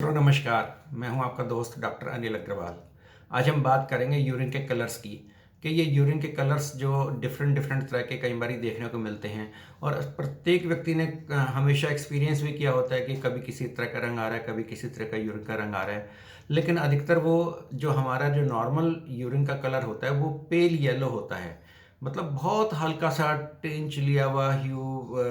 मित्रों नमस्कार। मैं हूं आपका दोस्त डॉक्टर अनिल अग्रवाल। आज हम बात करेंगे यूरिन के कलर्स की कि ये यूरिन के कलर्स जो डिफरेंट डिफरेंट तरह के कई बार देखने को मिलते हैं और प्रत्येक व्यक्ति ने हमेशा एक्सपीरियंस भी किया होता है कि कभी किसी तरह का रंग आ रहा है, कभी किसी तरह का यूरिन का रंग आ रहा है। लेकिन अधिकतर वो जो हमारा जो नॉर्मल यूरिन का कलर होता है वो पेल येलो होता है। मतलब बहुत हल्का सा टिंच लिया हुआ ह्यू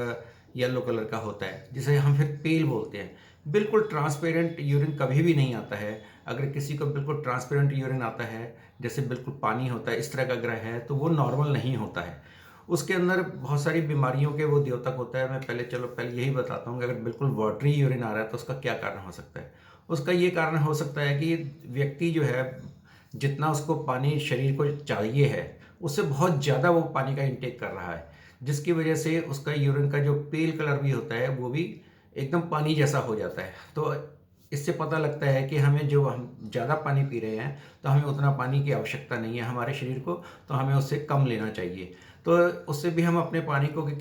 येलो कलर का होता है जिसे हम फिर पेल बोलते हैं। बिल्कुल ट्रांसपेरेंट यूरिन कभी भी नहीं आता है। अगर किसी को बिल्कुल ट्रांसपेरेंट यूरिन आता है, जैसे बिल्कुल पानी होता है, इस तरह का ग्रह है, तो वो नॉर्मल नहीं होता है। उसके अंदर बहुत सारी बीमारियों के वो द्योतक होता है। मैं पहले यही बताता हूँ कि अगर बिल्कुल वाटरी यूरिन आ रहा है तो उसका क्या कारण हो सकता है। उसका ये कारण हो सकता है कि व्यक्ति जो है, जितना उसको पानी शरीर को चाहिए है, उससे बहुत ज़्यादा वो पानी का इंटेक कर रहा है, जिसकी वजह से उसका यूरिन का जो पेल कलर भी होता है वो भी एकदम पानी जैसा हो जाता है। तो इससे पता लगता है कि हमें जो हम ज़्यादा पानी पी रहे हैं तो हमें उतना पानी की आवश्यकता नहीं है हमारे शरीर को, तो हमें उससे कम लेना चाहिए। तो उससे भी हम अपने पानी को कि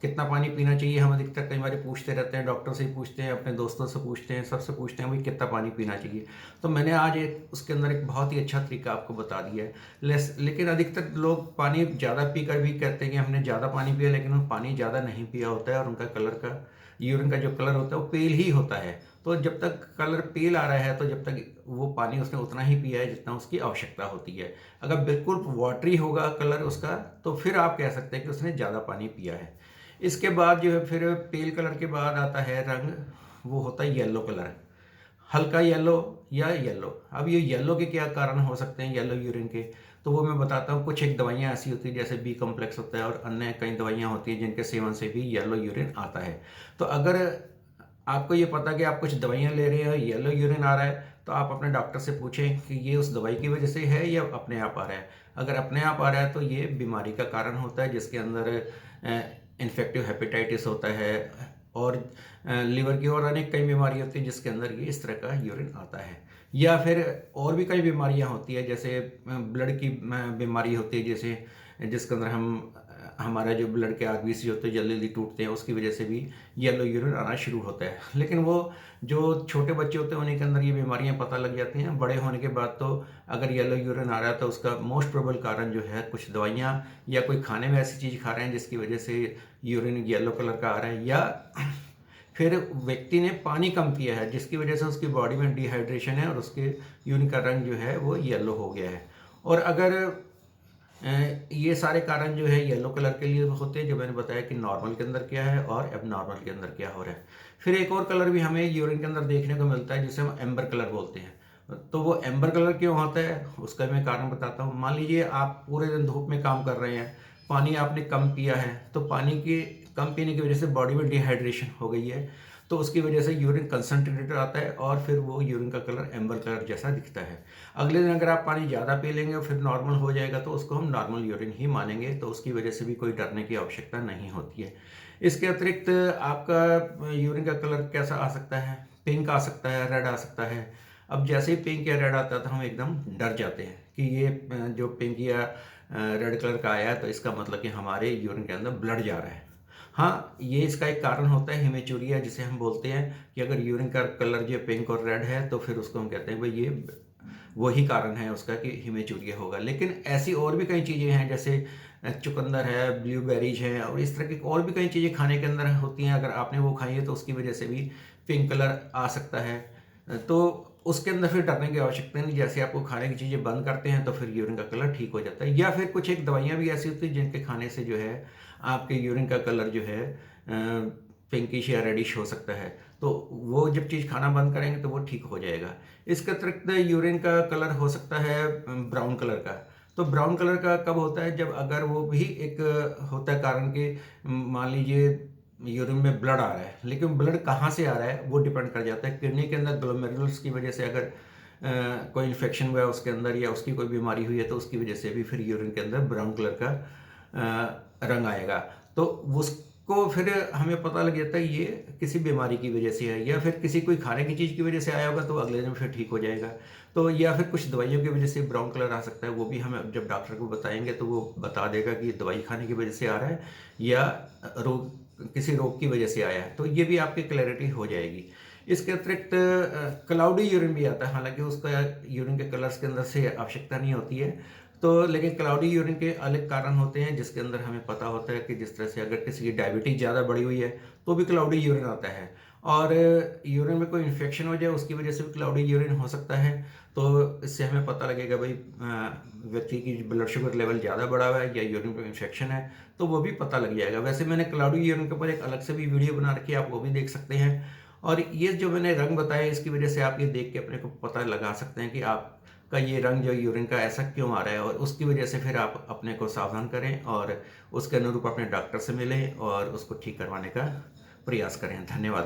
कितना पानी पीना चाहिए, हम अधिकतर कई बार पूछते रहते हैं, डॉक्टर से ही पूछते हैं, अपने दोस्तों से पूछते हैं, सबसे पूछते हैं भाई कितना पानी पीना चाहिए। तो मैंने आज उसके अंदर एक बहुत ही अच्छा तरीका आपको बता दिया है। लेकिन अधिकतर लोग पानी ज़्यादा पीकर भी कहते हैं कि हमने ज़्यादा पानी पिया, लेकिन वो पानी ज़्यादा नहीं पिया होता है और उनका कलर का यूरिन का जो कलर होता है वो पेल ही होता है। तो जब तक कलर पेल आ रहा है तो जब तक वो पानी उसने उतना ही पिया है जितना उसकी आवश्यकता होती है। अगर बिल्कुल वाटरी होगा कलर उसका तो फिर आप कह सकते हैं कि उसने ज़्यादा पानी पिया है। इसके बाद जो है फिर पेल कलर के बाद आता है रंग, वो होता है येलो कलर, हल्का येलो या येलो। अब ये येलो के क्या कारण हो सकते हैं येलो यूरिन के, तो वो मैं बताता हूँ। कुछ एक दवाइयाँ ऐसी होती हैं जैसे बी कम्प्लेक्स होता है और अन्य कई दवाइयाँ होती हैं जिनके सेवन से भी येलो यूरिन आता है। तो अगर आपको ये पता कि आप कुछ दवाइयाँ ले रहे हैं, येलो यूरिन आ रहा है, तो आप अपने डॉक्टर से पूछें कि ये उस दवाई की वजह से है या अपने आप आ रहा है। अगर अपने आप आ रहा है तो ये बीमारी का कारण होता है जिसके अंदर इन्फेक्टिव हेपेटाइटिस होता है और लीवर की और अनेक कई बीमारी होती है जिसके अंदर ये इस तरह का यूरिन आता है। या फिर और भी कई बीमारियां होती है, जैसे ब्लड की बीमारी होती है, जैसे जिसके अंदर हमारा जो ब्लड के आरबीसी होते हैं जल्दी जल्दी टूटते हैं, उसकी वजह से भी येलो यूरिन आना शुरू होता है। लेकिन वो जो छोटे बच्चे होते हैं उन्हीं के अंदर ये बीमारियां पता लग जाती हैं। बड़े होने के बाद तो अगर येलो यूरिन आ रहा है तो उसका मोस्ट प्रोबेबल कारण जो है कुछ दवाइयाँ या कोई खाने में ऐसी चीज़ खा रहे हैं जिसकी वजह से यूरिन येलो कलर का आ रहा है, या फिर व्यक्ति ने पानी कम पिया है जिसकी वजह से उसकी बॉडी में डिहाइड्रेशन है और उसके यूरिन का रंग जो है वो येलो हो गया है। और अगर ये सारे कारण जो है येलो कलर के लिए होते हैं, जो मैंने बताया कि नॉर्मल के अंदर क्या है और अब नॉर्मल के अंदर क्या हो रहा है। फिर एक और कलर भी हमें यूरिन के अंदर देखने को मिलता है जिसे हम एम्बर कलर बोलते हैं। तो वो एम्बर कलर क्यों होता है उसका मैं कारण बताता हूँ। मान लीजिए आप पूरे दिन धूप में काम कर रहे हैं, पानी आपने कम पिया है, तो पानी के कम पीने की वजह से बॉडी में डिहाइड्रेशन हो गई है, तो उसकी वजह से यूरिन कंसनट्रेटेड आता है और फिर वो यूरिन का कलर एम्बर कलर जैसा दिखता है। अगले दिन अगर आप पानी ज़्यादा पी लेंगे और फिर नॉर्मल हो जाएगा तो उसको हम नॉर्मल यूरिन ही मानेंगे, तो उसकी वजह से भी कोई डरने की आवश्यकता नहीं होती है। इसके अतिरिक्त आपका यूरिन का कलर कैसा आ सकता है, पिंक आ सकता है, रेड आ सकता है। अब जैसे ही पिंक या रेड आता है तो हम एकदम डर जाते हैं कि ये जो पिंक या रेड कलर का आया है तो इसका मतलब कि हमारे यूरिन के अंदर ब्लड जा रहा है। हाँ, ये इसका एक कारण होता है हेमेचूरिया, जिसे हम बोलते हैं कि अगर यूरिन का कलर जो पिंक और रेड है तो फिर उसको हम कहते हैं भाई ये वही कारण है उसका कि हेमेचूरिया होगा। लेकिन ऐसी और भी कई चीज़ें हैं, जैसे चुकंदर है, ब्लूबेरीज हैं और इस तरह की और भी कई चीज़ें खाने के अंदर होती हैं। अगर आपने वो खाई है तो उसकी वजह से भी पिंक कलर आ सकता है। तो उसके अंदर फिर डरने की आवश्यकता नहीं। जैसे आपको खाने की चीज़ें बंद करते हैं तो फिर यूरिन का कलर ठीक हो जाता है। या फिर कुछ एक दवाइयाँ भी ऐसी होती हैं जिनके खाने से जो है आपके यूरिन का कलर जो है पिंकिश या रेडिश हो सकता है, तो वो जब चीज़ खाना बंद करेंगे तो वो ठीक हो जाएगा। इसके अतिरिक्त यूरिन का कलर हो सकता है ब्राउन कलर का। तो ब्राउन कलर का कब होता है, जब अगर वो भी एक होता है कारण कि मान लीजिए यूरिन में ब्लड आ रहा है, लेकिन ब्लड कहाँ से आ रहा है वो डिपेंड कर जाता है। किडनी के अंदर ग्लोमेरुलस की वजह से अगर कोई इन्फेक्शन हुआ है उसके अंदर या उसकी कोई बीमारी हुई है तो उसकी वजह से भी फिर यूरिन के अंदर ब्राउन कलर का रंग आएगा। तो उसको फिर हमें पता लग जाता है ये किसी बीमारी की वजह से है, या फिर किसी कोई खाने की चीज़ की वजह से आया होगा तो अगले दिन फिर ठीक हो जाएगा। तो या फिर कुछ दवाइयों की वजह से ब्राउन कलर आ सकता है, वो भी हम जब डॉक्टर को बताएंगे तो वो बता देगा कि दवाई खाने की वजह से आ रहा है या रोग किसी रोग की वजह से आया है, तो ये भी आपकी क्लैरिटी हो जाएगी। इसके अतिरिक्त क्लाउडी यूरिन भी आता है, हालाँकि उसका यूरिन के कलर्स के अंदर से आवश्यकता नहीं होती है। तो लेकिन क्लाउडी यूरिन के अलग कारण होते हैं, जिसके अंदर हमें पता होता है कि जिस तरह से अगर किसी की डायबिटीज़ ज़्यादा बढ़ी हुई है, तो भी क्लाउडी यूरिन आता है। और यूरिन में कोई इन्फेक्शन हो जाए, उसकी वजह से भी क्लाउडी यूरिन हो सकता है। तो इससे हमें पता लगेगा भाई व्यक्ति की ब्लड शुगर लेवल ज़्यादा बढ़ा हुआ है या यूरिन में इन्फेक्शन है, तो वो भी पता लग जाएगा। वैसे मैंने क्लाउडी यूरिन के ऊपर एक अलग से भी वीडियो बना रखी है, आप वो भी देख सकते हैं। और ये जो मैंने रंग बताया, इसकी वजह से आप ये देख के अपने को पता लगा सकते हैं कि आपका ये रंग जो यूरिन का ऐसा क्यों आ रहा है, और उसकी वजह से फिर आप अपने को सावधान करें और उसके अनुरूप अपने डॉक्टर से मिलें और उसको ठीक करवाने का प्रयास करें। धन्यवाद।